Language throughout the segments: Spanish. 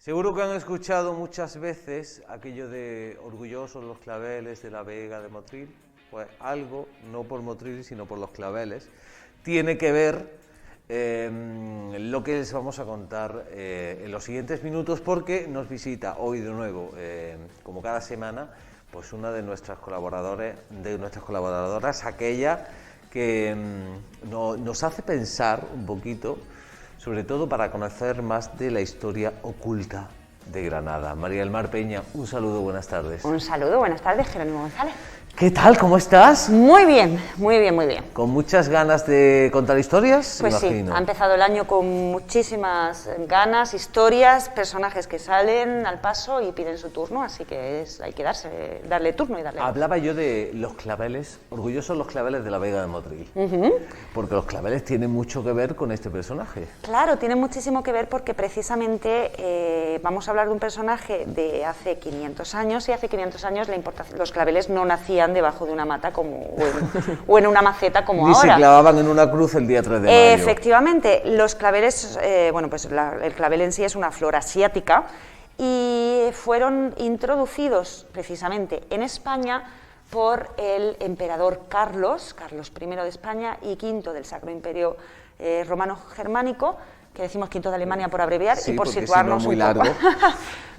Seguro que han escuchado muchas veces aquello de orgullosos los claveles de la Vega de Motril. Pues algo, no por Motril, sino por los claveles, tiene que ver lo que les vamos a contar en los siguientes minutos, porque nos visita hoy de nuevo, como cada semana, pues una de nuestras colaboradoras, aquella que nos hace pensar un poquito, sobre todo para conocer más de la historia oculta de Granada. María del Mar Peña, un saludo, buenas tardes. Un saludo, buenas tardes, Jerónimo González. ¿Qué tal? ¿Cómo estás? Muy bien, muy bien, muy bien. ¿Con muchas ganas de contar historias? Pues imagino. Sí, ha empezado el año con muchísimas ganas, historias, personajes que salen al paso y piden su turno, así que hay que darle turno y darle... Hablaba yo de los claveles, orgullosos los claveles de la Vega de Motril, porque los claveles tienen mucho que ver con este personaje. Claro, tienen muchísimo que ver porque precisamente vamos a hablar de un personaje de hace 500 años, y hace 500 años los claveles no nacían debajo de una mata o en una maceta como Ni ahora. se clavaban en una cruz el día 3 de mayo. Efectivamente, los claveles, el clavel en sí es una flor asiática y fueron introducidos precisamente en España por el emperador Carlos I de España y V del Sacro Imperio Romano Germánico, que decimos V de Alemania por abreviar, sí, y por situarnos si no, muy un poco. largo.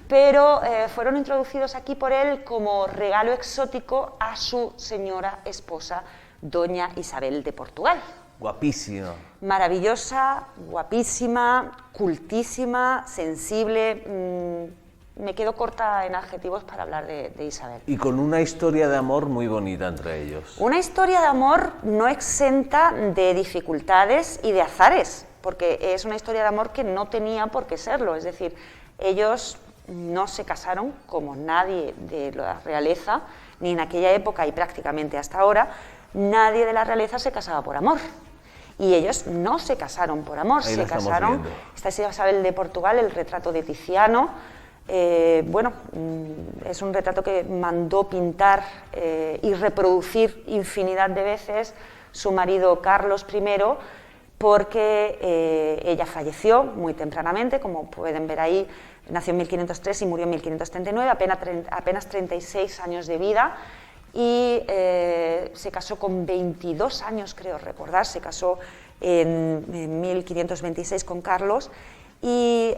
Pero fueron introducidos aquí por él como regalo exótico a su señora esposa, doña Isabel de Portugal. Guapísima. Maravillosa, guapísima, cultísima, sensible. Me quedo corta en adjetivos para hablar de Isabel. Y con una historia de amor muy bonita entre ellos. Una historia de amor no exenta de dificultades y de azares, porque es una historia de amor que no tenía por qué serlo. Es decir, ellos no se casaron como nadie de la realeza, ni en aquella época y prácticamente hasta ahora, nadie de la realeza se casaba por amor. Y ellos no se casaron por amor, ahí se casaron. Esta es Isabel de Portugal, el retrato de Tiziano. Es un retrato que mandó pintar y reproducir infinidad de veces su marido Carlos I, porque ella falleció muy tempranamente, como pueden ver ahí. Nació en 1503 y murió en 1539, apenas 36 años de vida, y se casó con 22 años, creo recordar, se casó en 1526 con Carlos, y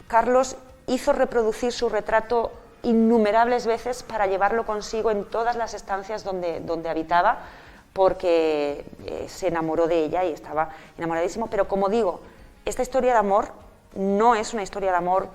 Carlos hizo reproducir su retrato innumerables veces para llevarlo consigo en todas las estancias donde habitaba, porque se enamoró de ella y estaba enamoradísimo. Pero como digo, esta historia de amor no es una historia de amor,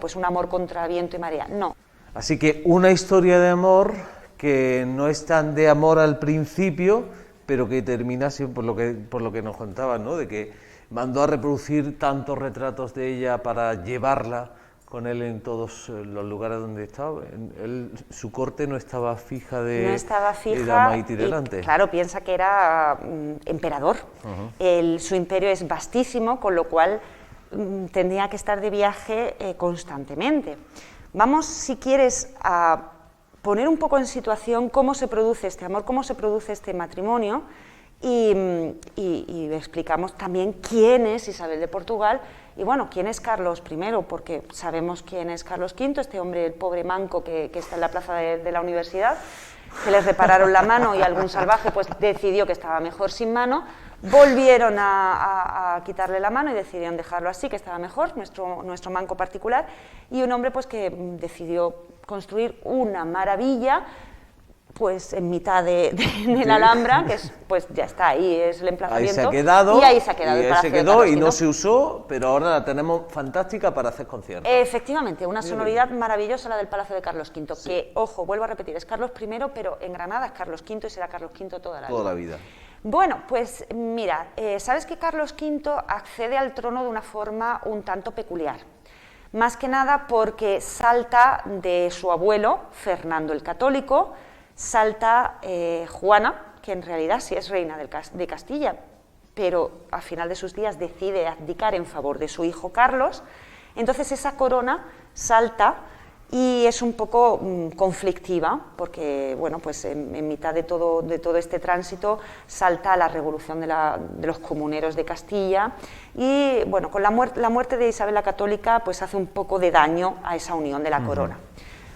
pues un amor contra viento y marea, no. Así que una historia de amor que no es tan de amor al principio, pero que termina así por lo que nos contaban, ¿no? De que mandó a reproducir tantos retratos de ella para llevarla con él en todos los lugares donde estaba. Su corte no estaba fija no estaba fija, de dama itinerante. Claro, piensa que era emperador. Su imperio es vastísimo, con lo cual tendría que estar de viaje constantemente. Vamos, si quieres, a poner un poco en situación cómo se produce este amor, cómo se produce este matrimonio, y explicamos también quién es Isabel de Portugal y, bueno, quién es Carlos I, porque sabemos quién es Carlos V, este hombre, el pobre manco que está en la plaza de la universidad, que les repararon la mano y algún salvaje pues decidió que estaba mejor sin mano. Volvieron a quitarle la mano y decidieron dejarlo así, que estaba mejor, nuestro manco particular, y un hombre pues que decidió construir una maravilla pues en mitad de la Alhambra, que es, pues ya está, ahí es el emplazamiento. Ahí se ha quedado, y ahí se ha quedado, y el ahí se Palacio de quedó Carlos y V. no se usó, pero ahora la tenemos fantástica para hacer conciertos. Efectivamente, una sonoridad maravillosa la del Palacio de Carlos V, sí. Que, ojo, vuelvo a repetir, es Carlos I, pero en Granada es Carlos V y será Carlos V toda la vida. Bueno, pues mira, sabes que Carlos V accede al trono de una forma un tanto peculiar, más que nada porque salta de su abuelo, Fernando el Católico, salta Juana, que en realidad sí es reina de Castilla, pero al final de sus días decide abdicar en favor de su hijo Carlos. Entonces esa corona salta y es un poco conflictiva, porque bueno, pues en mitad de todo este tránsito salta la revolución de los comuneros de Castilla, y bueno, con la muerte de Isabel la Católica pues hace un poco de daño a esa unión de la corona.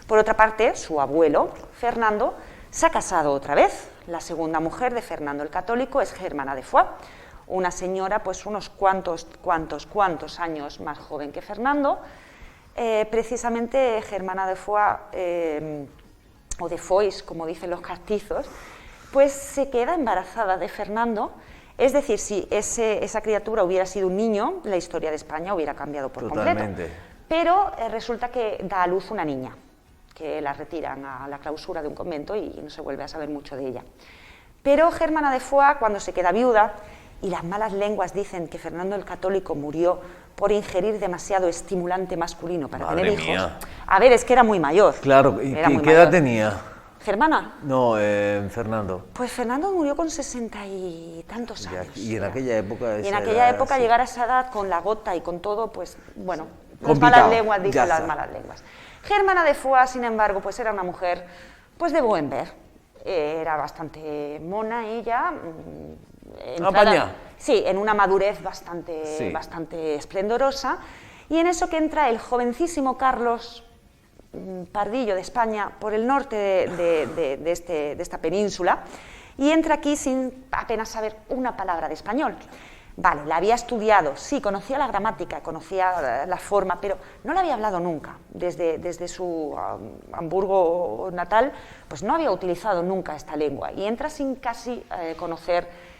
Por otra parte, su abuelo, Fernando, se ha casado otra vez. La segunda mujer de Fernando el Católico es Germana de Foix, una señora pues unos cuantos años más joven que Fernando. Precisamente Germana de Foix, o de Foix, como dicen los castizos, pues se queda embarazada de Fernando. Es decir, si esa criatura hubiera sido un niño, la historia de España hubiera cambiado por completo. Pero resulta que da a luz una niña, que la retiran a la clausura de un convento y no se vuelve a saber mucho de ella. Pero Germana de Foix, cuando se queda viuda, y las malas lenguas dicen que Fernando el Católico murió por ingerir demasiado estimulante masculino para tener hijos. Mía. A ver, es que era muy mayor. Claro, ¿y qué edad tenía? ¿Germana? No, Fernando. Pues Fernando murió con 60 y tantos años. Y en aquella época... Y en aquella época sí. Llegar a esa edad con la gota y con todo, pues bueno, las malas lenguas dicen las malas lenguas. Germana de Foix, sin embargo, pues era una mujer pues de buen ver. Era bastante mona ella. Sí, en una madurez bastante esplendorosa, y en eso que entra el jovencísimo Carlos Pardillo de España por el norte de esta península, y entra aquí sin apenas saber una palabra de español. Vale, la había estudiado, sí, conocía la gramática, conocía la forma, pero no la había hablado nunca. Desde su Hamburgo natal, pues no había utilizado nunca esta lengua, y entra sin casi conocer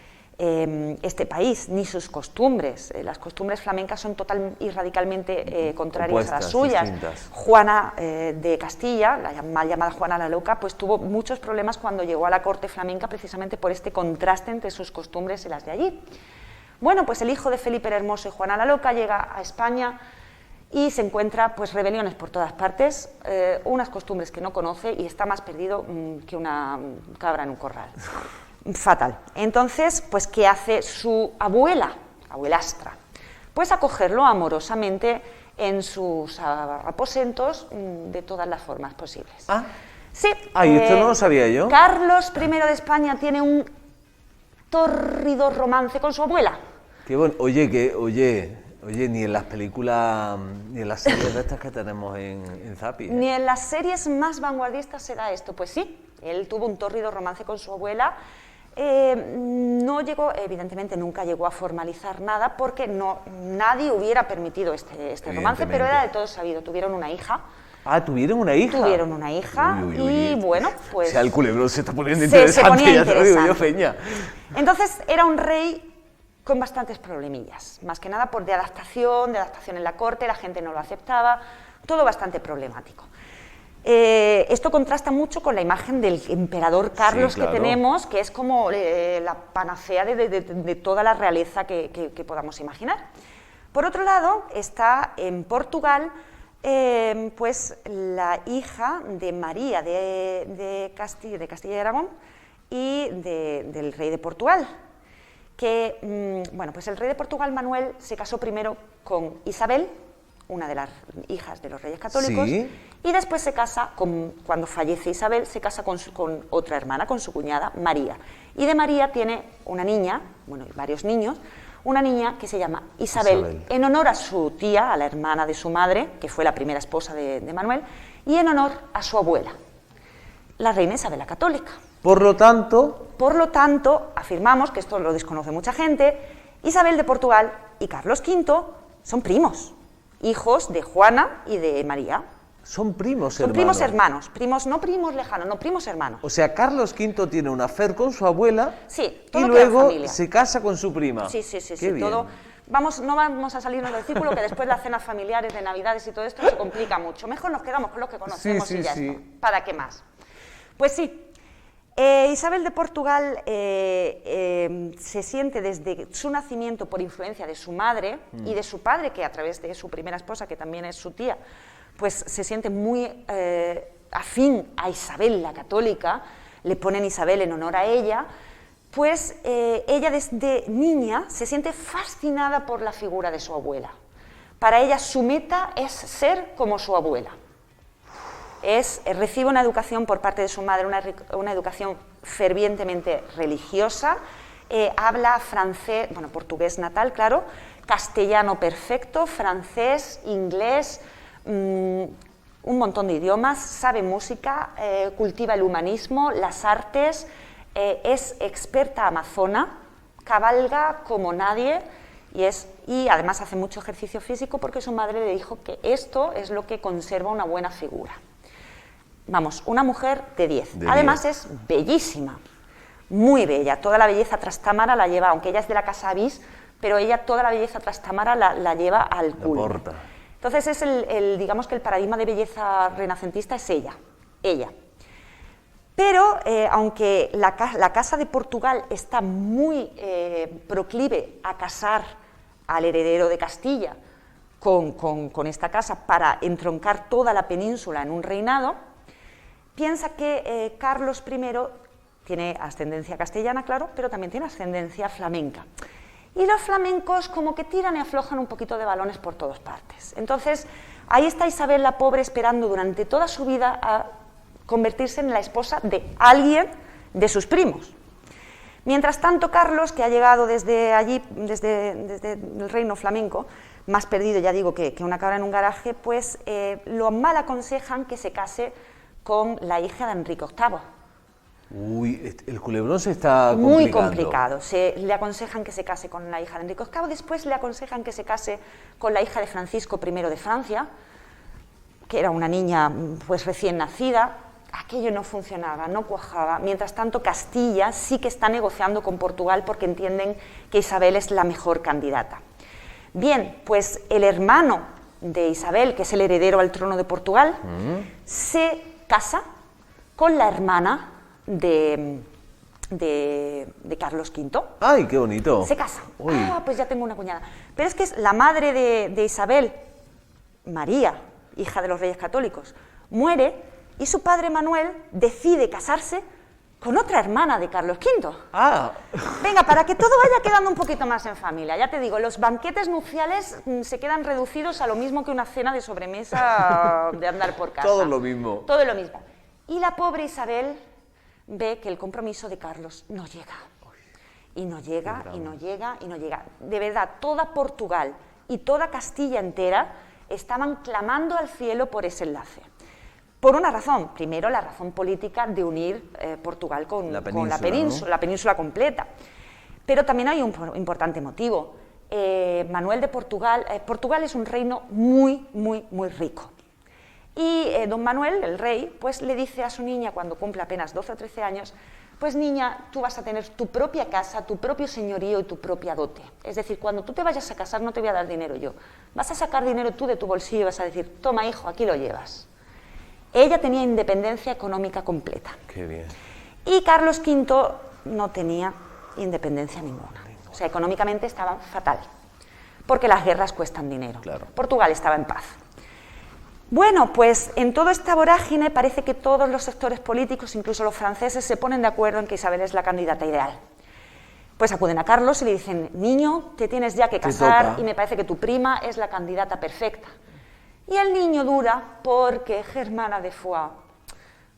este país, ni sus costumbres. Las costumbres flamencas son total y radicalmente contrarias a las suyas. Distintas. Juana de Castilla, la mal llamada Juana la Loca, pues tuvo muchos problemas cuando llegó a la corte flamenca, precisamente por este contraste entre sus costumbres y las de allí. Bueno, pues el hijo de Felipe el Hermoso y Juana la Loca llega a España y se encuentra pues rebeliones por todas partes, unas costumbres que no conoce, y está más perdido que una cabra en un corral. Fatal. Entonces, pues, ¿qué hace su abuelastra? Pues acogerlo amorosamente en sus aposentos de todas las formas posibles. ¿Ah? Sí. ¿Y esto no lo sabía yo? Carlos I de España tiene un tórrido romance con su abuela. Qué bueno. Oye, ni en las películas, ni en las series de estas que tenemos en Zapi. Ni en las series más vanguardistas se da esto. Pues sí, él tuvo un tórrido romance con su abuela. No llegó, evidentemente nunca llegó a formalizar nada, porque nadie hubiera permitido este romance, pero era de todos sabido. Tuvieron una hija. Ah, ¿tuvieron una hija? Tuvieron una hija. Y bueno, pues... O sea, el culebrón se está poniendo interesante, ya te lo digo yo, Feña. Entonces, era un rey con bastantes problemillas, más que nada de adaptación en la corte, la gente no lo aceptaba, todo bastante problemático. Esto contrasta mucho con la imagen del emperador Carlos, sí, claro, que tenemos, que es como la panacea de toda la realeza que podamos imaginar. Por otro lado, está en Portugal pues la hija de María de Castilla y Aragón y del rey de Portugal, que bueno, pues el rey de Portugal, Manuel, se casó primero con Isabel, una de las hijas de los reyes católicos, ¿sí? Y después se casa, cuando fallece Isabel, se casa con otra hermana, con su cuñada, María. Y de María tiene una niña, bueno, varios niños, una niña que se llama Isabel, en honor a su tía, a la hermana de su madre, que fue la primera esposa de Manuel, y en honor a su abuela, la reina Isabel la Católica. Por lo tanto, afirmamos, que esto lo desconoce mucha gente, Isabel de Portugal y Carlos V son primos, hijos de Juana y de María. Son primos hermanos. Son primos hermanos, no primos lejanos, no, primos hermanos. O sea, Carlos V tiene una afer con su abuela, sí, y luego se casa con su prima. Sí, todo. No vamos a salirnos del círculo, que después las cenas familiares de Navidades y todo esto se complica mucho. Mejor nos quedamos con los que conocemos y ya está. ¿Para qué más? Pues sí. Isabel de Portugal se siente desde su nacimiento, por influencia de su madre y de su padre, que a través de su primera esposa, que también es su tía, pues se siente muy afín a Isabel la Católica, le ponen Isabel en honor a ella, pues ella desde niña se siente fascinada por la figura de su abuela. Para ella su meta es ser como su abuela. recibe una educación por parte de su madre, una educación fervientemente religiosa, habla francés, bueno, portugués natal, claro, castellano perfecto, francés, inglés, un montón de idiomas, sabe música, cultiva el humanismo, las artes, es experta amazona, cabalga como nadie y además hace mucho ejercicio físico porque su madre le dijo que esto es lo que conserva una buena figura. Vamos, una mujer de 10. Además es bellísima, muy bella, toda la belleza trastámara la lleva, aunque ella es de la casa Avís, pero ella toda la belleza trastámara la lleva al culmen. Entonces es digamos que el paradigma de belleza renacentista es ella. Pero aunque la Casa de Portugal está muy proclive a casar al heredero de Castilla con esta casa para entroncar toda la península en un reinado, piensa que Carlos I tiene ascendencia castellana, claro, pero también tiene ascendencia flamenca. Y los flamencos como que tiran y aflojan un poquito de balones por todas partes. Entonces, ahí está Isabel la pobre esperando durante toda su vida a convertirse en la esposa de alguien de sus primos. Mientras tanto, Carlos, que ha llegado desde allí, desde el reino flamenco, más perdido, ya digo, que una cabra en un garaje, pues lo mal aconsejan que se case con la hija de Enrique VIII. Uy, el culebrón se está complicando. Muy complicado. Le aconsejan que se case con la hija de Enrique VIII, después le aconsejan que se case con la hija de Francisco I de Francia, que era una niña pues recién nacida. Aquello no funcionaba, no cuajaba. Mientras tanto, Castilla sí que está negociando con Portugal porque entienden que Isabel es la mejor candidata. Bien, pues el hermano de Isabel, que es el heredero al trono de Portugal, se casa con la hermana de Carlos V. ¡Ay, qué bonito! Se casa. Uy. Ah, pues ya tengo una cuñada. Pero es que es la madre de Isabel, María, hija de los Reyes Católicos, muere y su padre Manuel decide casarse con otra hermana de Carlos V. ¡Ah! Venga, para que todo vaya quedando un poquito más en familia. Ya te digo, los banquetes nupciales se quedan reducidos a lo mismo que una cena de sobremesa de andar por casa. Todo lo mismo. Todo lo mismo. Y la pobre Isabel ve que el compromiso de Carlos no llega. Y no llega, y no llega, y no llega. De verdad, toda Portugal y toda Castilla entera estaban clamando al cielo por ese enlace. Por una razón, primero la razón política de unir Portugal con la península completa. Pero también hay un importante motivo. Manuel de Portugal, Portugal es un reino muy, muy, muy rico. Y don Manuel, el rey, pues le dice a su niña cuando cumple apenas 12 o 13 años, pues niña, tú vas a tener tu propia casa, tu propio señorío y tu propia dote. Es decir, cuando tú te vayas a casar no te voy a dar dinero yo. Vas a sacar dinero tú de tu bolsillo y vas a decir, toma hijo, aquí lo llevas. Ella tenía independencia económica completa. Qué bien. Y Carlos V no tenía independencia ninguna. O sea, económicamente estaba fatal, porque las guerras cuestan dinero. Claro. Portugal estaba en paz. Bueno, pues en toda esta vorágine parece que todos los sectores políticos, incluso los franceses, se ponen de acuerdo en que Isabel es la candidata ideal. Pues acuden a Carlos y le dicen, niño, te tienes ya que casar y me parece que tu prima es la candidata perfecta. Y el niño dura porque Germana de Foix,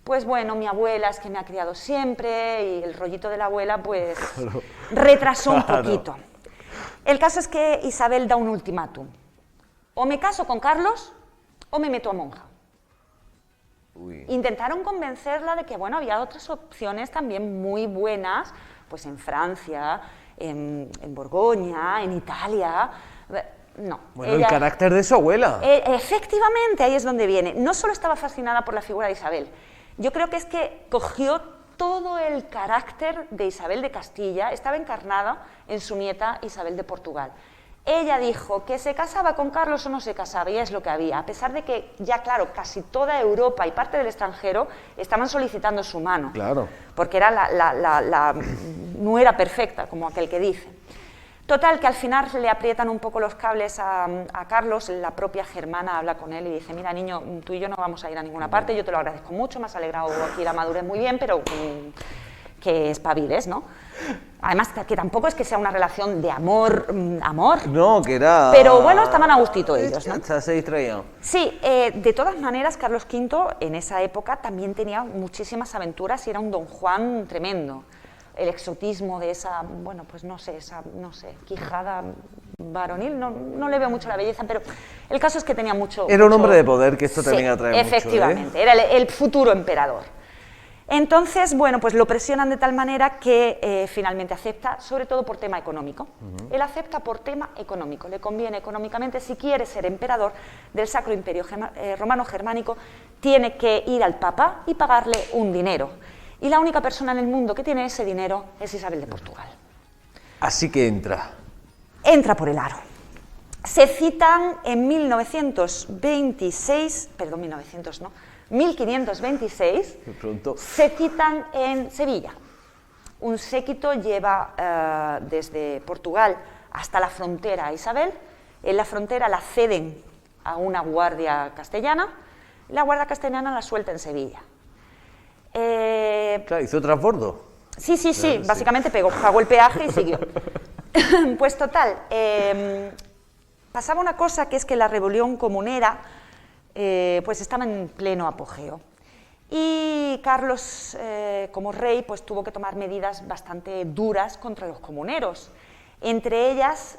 pues bueno, mi abuela es que me ha criado siempre y el rollito de la abuela pues retrasó un poquito. El caso es que Isabel da un ultimátum. O me caso con Carlos o me meto a monja. Uy. Intentaron convencerla de que bueno, había otras opciones también muy buenas, pues en Francia, en Borgoña, en Italia. No. Bueno, ella, el carácter de su abuela. Efectivamente, ahí es donde viene. No solo estaba fascinada por la figura de Isabel, yo creo que es que cogió todo el carácter de Isabel de Castilla, estaba encarnada en su nieta Isabel de Portugal. Ella dijo que se casaba con Carlos o no se casaba, y es lo que había, a pesar de que ya, claro, casi toda Europa y parte del extranjero estaban solicitando su mano. Claro. Porque era la nuera perfecta, como aquel que dice. Total, que al final le aprietan un poco los cables a Carlos, la propia Germana habla con él y dice, mira niño, tú y yo no vamos a ir a ninguna parte, yo te lo agradezco mucho, me has alegrado aquí la madurez muy bien, pero que espabiles, ¿no? Además, que tampoco es que sea una relación de amor, amor. No, que era... Pero bueno, estaban a gustito ellos, ¿no? Se distraían. Sí, de todas maneras, Carlos V en esa época también tenía muchísimas aventuras y era un Don Juan tremendo. El exotismo de esa, bueno, pues no sé, quijada varonil, no le veo mucho la belleza, pero el caso es que tenía mucho... Era un hombre de poder, que esto sí, también atrae mucho, efectivamente, era el futuro emperador. Entonces, bueno, pues lo presionan de tal manera que finalmente acepta, sobre todo por tema económico. Él acepta por tema económico, le conviene económicamente, si quiere ser emperador del Sacro Imperio Romano Germánico, tiene que ir al Papa y pagarle un dinero. Y la única persona en el mundo que tiene ese dinero es Isabel de Portugal. Así que entra. Entra por el aro. Se citan en 1526, se citan en Sevilla. Un séquito lleva desde Portugal hasta la frontera a Isabel. En la frontera la ceden a una guardia castellana. La guardia castellana la suelta en Sevilla. Claro, hizo transbordo. Sí, básicamente pagó el peaje y siguió. Pues total, pasaba una cosa, que es que la rebelión comunera pues estaba en pleno apogeo. Y Carlos, como rey, pues tuvo que tomar medidas bastante duras contra los comuneros. Entre ellas,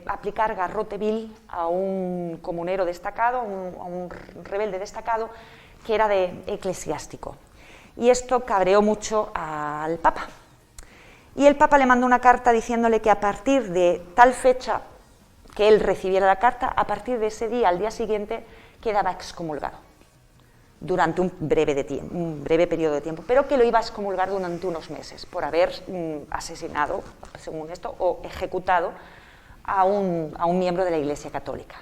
aplicar garrote vil a un comunero destacado, a un rebelde destacado, que era de eclesiástico. Y esto cabreó mucho al Papa. Y el Papa le mandó una carta diciéndole que a partir de tal fecha que él recibiera la carta, a partir de ese día, al día siguiente, quedaba excomulgado durante un breve periodo de tiempo, pero que lo iba a excomulgar durante unos meses por haber asesinado, según esto, o ejecutado a un miembro de la Iglesia Católica.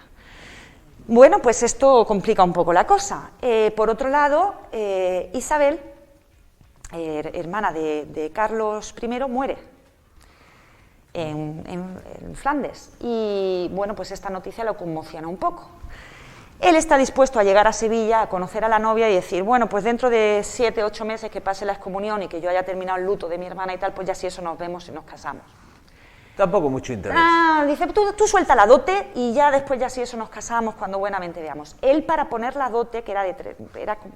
Bueno, pues esto complica un poco la cosa. Por otro lado, Isabel, hermana de Carlos I, muere en Flandes. Y bueno, pues esta noticia lo conmociona un poco. Él está dispuesto a llegar a Sevilla, a conocer a la novia y decir, bueno, pues dentro de 7 o 8 meses que pase la excomunión y que yo haya terminado el luto de mi hermana y tal, pues ya si eso nos vemos y nos casamos. Tampoco mucho interés. Dice, tú suelta la dote y ya después ya si eso nos casamos cuando buenamente veamos. Él, para poner la dote, que era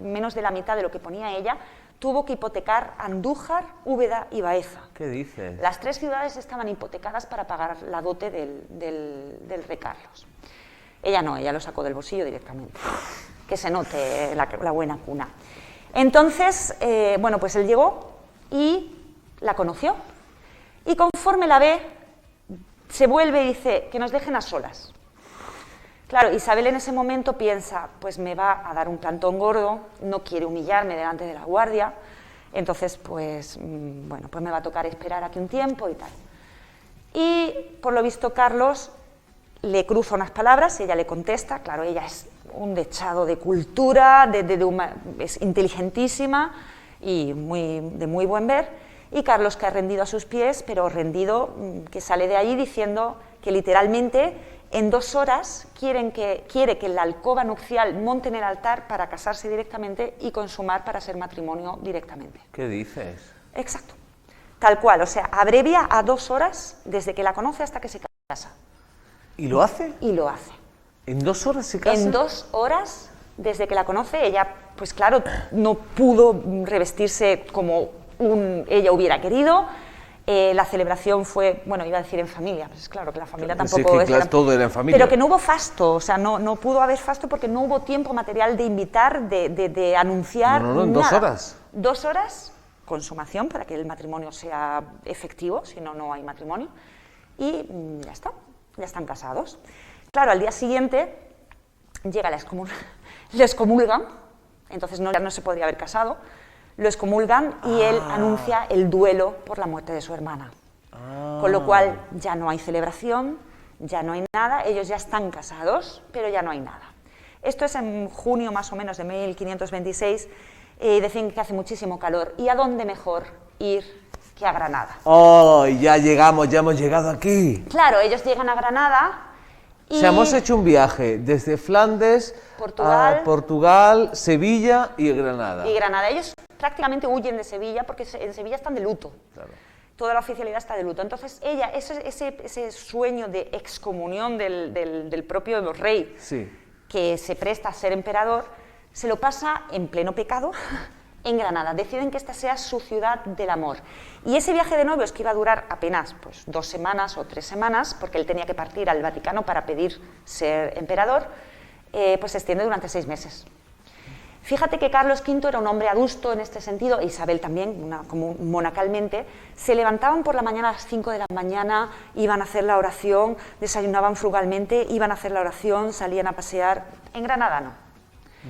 menos de la mitad de lo que ponía ella, tuvo que hipotecar Andújar, Úbeda y Baeza. ¿Qué dices? Las 3 ciudades estaban hipotecadas para pagar la dote del rey Carlos. Ella no, ella lo sacó del bolsillo directamente. Que se note la buena cuna. Entonces, bueno, pues él llegó y la conoció. Y conforme la ve, se vuelve y dice, que nos dejen a solas. Claro, Isabel en ese momento piensa, pues me va a dar un plantón gordo, no quiere humillarme delante de la guardia, entonces pues, bueno, pues me va a tocar esperar aquí un tiempo y tal. Y por lo visto Carlos le cruza unas palabras, ella le contesta, claro, ella es un dechado de cultura, es inteligentísima y de muy buen ver, y Carlos cae rendido a sus pies, pero rendido, que sale de ahí diciendo que literalmente en 2 horas quiere que en la alcoba nupcial monten el altar para casarse directamente y consumar para ser matrimonio directamente. ¿Qué dices? Exacto, tal cual, o sea, abrevia a 2 horas desde que la conoce hasta que se casa. ¿Y lo hace? Y lo hace. ¿En 2 horas se casa? En 2 horas, desde que la conoce, ella, pues claro, no pudo revestirse como ella hubiera querido. La celebración fue, bueno, iba a decir en familia, pues claro que la familia tampoco sí, es que todo era en familia. Pero que no hubo fasto, o sea, no pudo haber fasto porque no hubo tiempo material de invitar, de anunciar. No, en 2 horas. 2 horas, consumación, para que el matrimonio sea efectivo, si no, no hay matrimonio, y ya está. Ya están casados. Claro, al día siguiente llega le excomulgan, entonces no se podría haber casado, lo excomulgan y él anuncia el duelo por la muerte de su hermana. Con lo cual ya no hay celebración, ya no hay nada, ellos ya están casados, pero ya no hay nada. Esto es en junio más o menos de 1526, decían que hace muchísimo calor. ¿Y a dónde mejor ir que a Granada? ¡Oh, ya hemos llegado aquí! Claro, ellos llegan a Granada y... O sea, hemos hecho un viaje desde Flandes a Portugal, Sevilla y Granada. Y Granada. Ellos prácticamente huyen de Sevilla porque en Sevilla están de luto. Claro. toda la oficialidad está de luto. Entonces ella, ese sueño de excomunión del propio rey, Sí. que se presta a ser emperador, se lo pasa en pleno pecado en Granada. Deciden que esta sea su ciudad del amor. Y ese viaje de novios, que iba a durar apenas pues, 2 semanas o 3 semanas, porque él tenía que partir al Vaticano para pedir ser emperador, pues se extiende durante 6 meses. Fíjate que Carlos V era un hombre adusto en este sentido, e Isabel también, como monacalmente. Se levantaban por la mañana a las 5 de la mañana, iban a hacer la oración, desayunaban frugalmente, iban a hacer la oración, salían a pasear. En Granada no.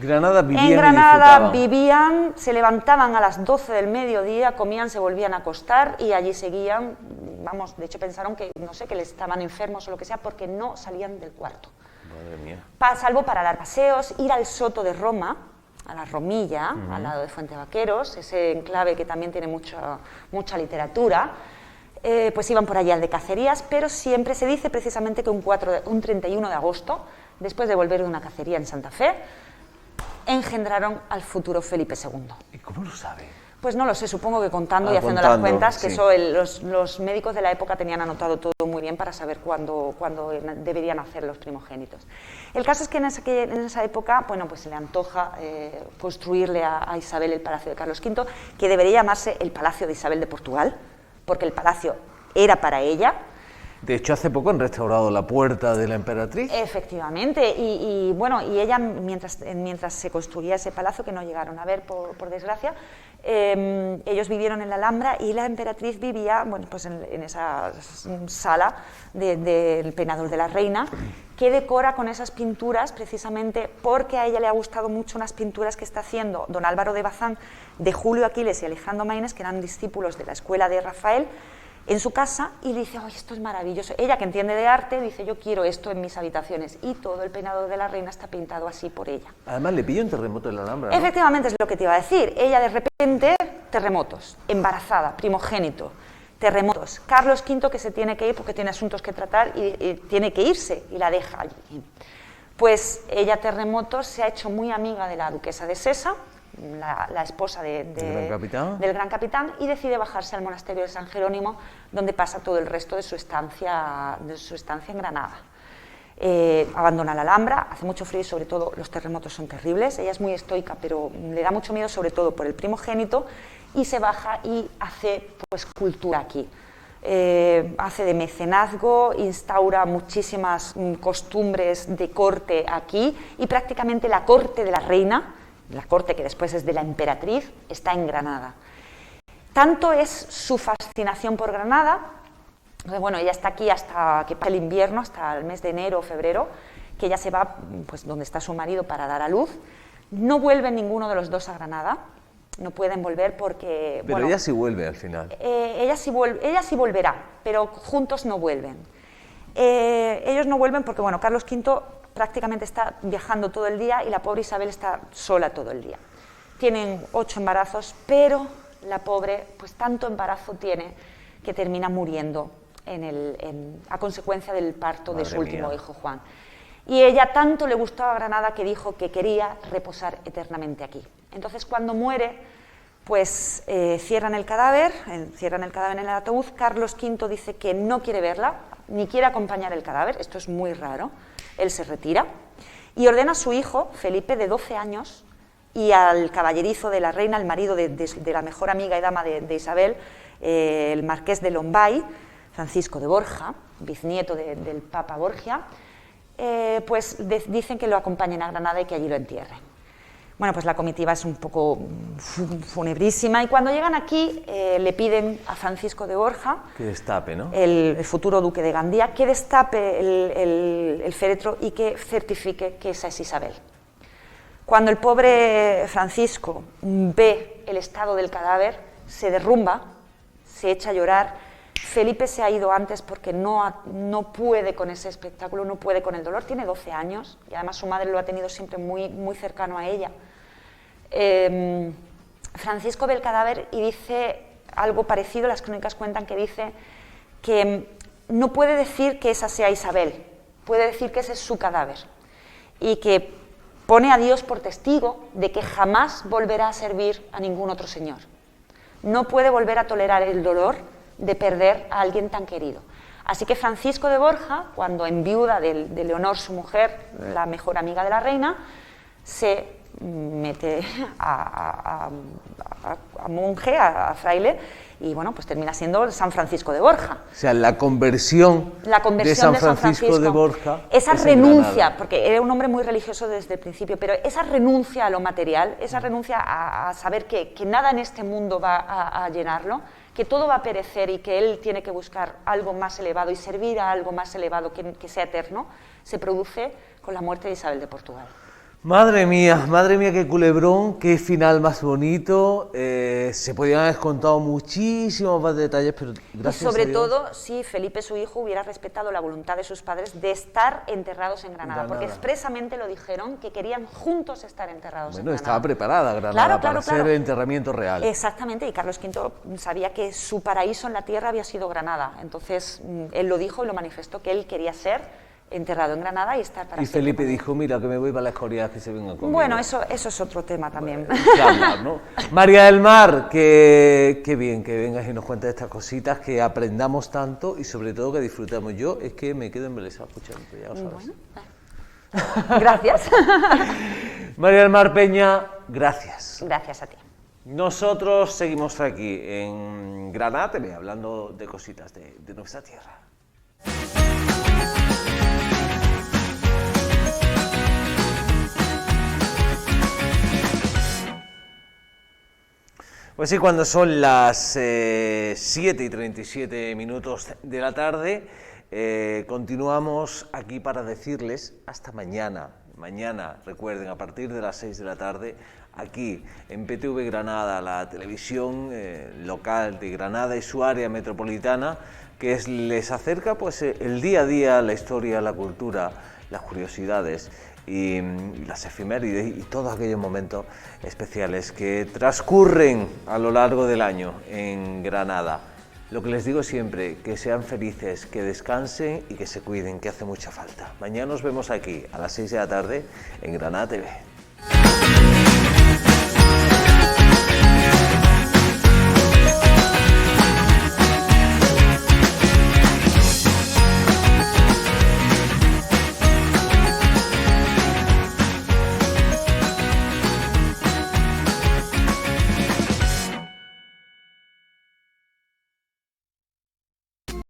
Granada vivían En Granada y vivían, se levantaban a las 12 del mediodía, comían, se volvían a acostar y allí seguían. Vamos, de hecho pensaron que, no sé, que les estaban enfermos o lo que sea, porque no salían del cuarto. Madre mía. Salvo para dar paseos, ir al Soto de Roma, a la Romilla, al lado de Fuente Vaqueros, ese enclave que también tiene mucha literatura, pues iban por allí al de cacerías, pero siempre se dice precisamente que un 31 de agosto, después de volver de una cacería en Santa Fe, engendraron al futuro Felipe II. ¿Y cómo lo sabe? Pues no lo sé, supongo que contando y haciendo contando, las cuentas, que sí. eso los médicos de la época tenían anotado todo muy bien para saber cuándo deberían hacer los primogénitos. El caso es que en esa época, bueno, pues se le antoja construirle a Isabel el palacio de Carlos V, que debería llamarse el Palacio de Isabel de Portugal, porque el palacio era para ella. De hecho, hace poco han restaurado la puerta de la emperatriz. Efectivamente, y bueno, y ella, mientras se construía ese palacio, que no llegaron a ver, por desgracia, ellos vivieron en la Alhambra y la emperatriz vivía, bueno, pues en esa sala del peinador de la reina, que decora con esas pinturas, precisamente porque a ella le ha gustado mucho unas pinturas que está haciendo don Álvaro de Bazán, de Julio Aquiles y Alejandro Maínez, que eran discípulos de la escuela de Rafael, en su casa, y dice, ¡ay, esto es maravilloso! Ella, que entiende de arte, dice, yo quiero esto en mis habitaciones, y todo el peinado de la reina está pintado así por ella. Además, le pilló un terremoto en la Alhambra, ¿no? Efectivamente, es lo que te iba a decir. Ella, de repente, terremotos, embarazada, primogénito, terremotos. Carlos V, que se tiene que ir porque tiene asuntos que tratar y tiene que irse, y la deja allí. Pues ella, terremotos, se ha hecho muy amiga de la duquesa de Sesa, la esposa ¿Del gran capitán, y decide bajarse al monasterio de San Jerónimo, donde pasa todo el resto de su estancia en Granada. Abandona la Alhambra, hace mucho frío y sobre todo los terremotos son terribles. Ella es muy estoica, pero le da mucho miedo, sobre todo por el primogénito, y se baja y hace pues cultura aquí. Hace de mecenazgo, instaura muchísimas costumbres de corte aquí, y prácticamente la corte de la reina, la corte que después es de la emperatriz, está en Granada. Tanto es su fascinación por Granada, bueno, ella está aquí hasta que pasa el invierno, hasta el mes de enero o febrero, que ella se va pues donde está su marido para dar a luz. No vuelve ninguno de los dos a Granada, no pueden volver porque... Pero bueno, ella sí vuelve al final. Ella sí volverá, pero juntos no vuelven. Ellos no vuelven porque, bueno, Carlos V prácticamente está viajando todo el día y la pobre Isabel está sola todo el día. Tienen 8 embarazos, pero la pobre, pues tanto embarazo tiene que termina muriendo a consecuencia del parto de su último hijo, Juan. Y ella tanto le gustaba Granada que dijo que quería reposar eternamente aquí. Entonces, cuando muere, pues cierran el cadáver en el ataúd. Carlos V dice que no quiere verla, ni quiere acompañar el cadáver, esto es muy raro. Él se retira y ordena a su hijo, Felipe, de 12 años, y al caballerizo de la reina, el marido de la mejor amiga y dama de Isabel, el marqués de Lombay, Francisco de Borja, bisnieto del Papa Borgia, pues dicen que lo acompañen a Granada y que allí lo entierren. Bueno, pues la comitiva es un poco funebrísima, y cuando llegan aquí le piden a Francisco de Borja, que destape, ¿no? el futuro duque de Gandía, que destape el féretro y que certifique que esa es Isabel. Cuando el pobre Francisco ve el estado del cadáver, se derrumba, se echa a llorar. Felipe se ha ido antes porque no puede con ese espectáculo, no puede con el dolor, tiene 12 años y además su madre lo ha tenido siempre muy, muy cercano a ella. Francisco ve el cadáver y dice algo parecido, las crónicas cuentan que dice que no puede decir que esa sea Isabel, puede decir que ese es su cadáver, y que pone a Dios por testigo de que jamás volverá a servir a ningún otro señor. No puede volver a tolerar el dolor de perder a alguien tan querido. Así que Francisco de Borja, cuando enviuda de Leonor, su mujer, la mejor amiga de la reina, se mete a monje, a fraile, y bueno, pues termina siendo San Francisco de Borja. O sea, la conversión de San Francisco de Borja. Esa renuncia, porque era un hombre muy religioso desde el principio, pero esa renuncia a lo material, esa renuncia a saber que nada en este mundo va a llenarlo, que todo va a perecer y que él tiene que buscar algo más elevado y servir a algo más elevado que sea eterno, se produce con la muerte de Isabel de Portugal. Madre mía, qué culebrón, qué final más bonito. Se podían haber contado muchísimos más detalles, pero gracias y sobre a Dios. todo si Felipe, su hijo, hubiera respetado la voluntad de sus padres de estar enterrados en Granada, porque expresamente lo dijeron, que querían juntos estar enterrados en Granada. Estaba preparada Granada para ser el enterramiento real. Exactamente, y Carlos V sabía que su paraíso en la tierra había sido Granada, entonces él lo dijo y lo manifestó, que él quería ser enterrado en Granada y estar para siempre. Y Felipe dijo, mira, que me voy para la Escorial, que se venga conmigo. Bueno, eso es otro tema también. Hablar, ¿no? María del Mar, qué bien que vengas y nos cuentes estas cositas, que aprendamos tanto y sobre todo que disfrutemos. Yo es que me quedo embelesado escuchando, ya lo sabes. Bueno, gracias. María del Mar Peña, gracias. Gracias a ti. Nosotros seguimos aquí en Granada TV, hablando de cositas de nuestra tierra. Pues sí, cuando son las 7:37 de la tarde, continuamos aquí para decirles hasta mañana. Mañana, recuerden, a partir de las 6 de la tarde, aquí en PTV Granada, la televisión local de Granada y su área metropolitana, que les acerca pues el día a día, la historia, la cultura, las curiosidades y las efemérides y todos aquellos momentos especiales que transcurren a lo largo del año en Granada. Lo que les digo siempre, que sean felices, que descansen y que se cuiden, que hace mucha falta. Mañana nos vemos aquí a las 6 de la tarde en Granada TV.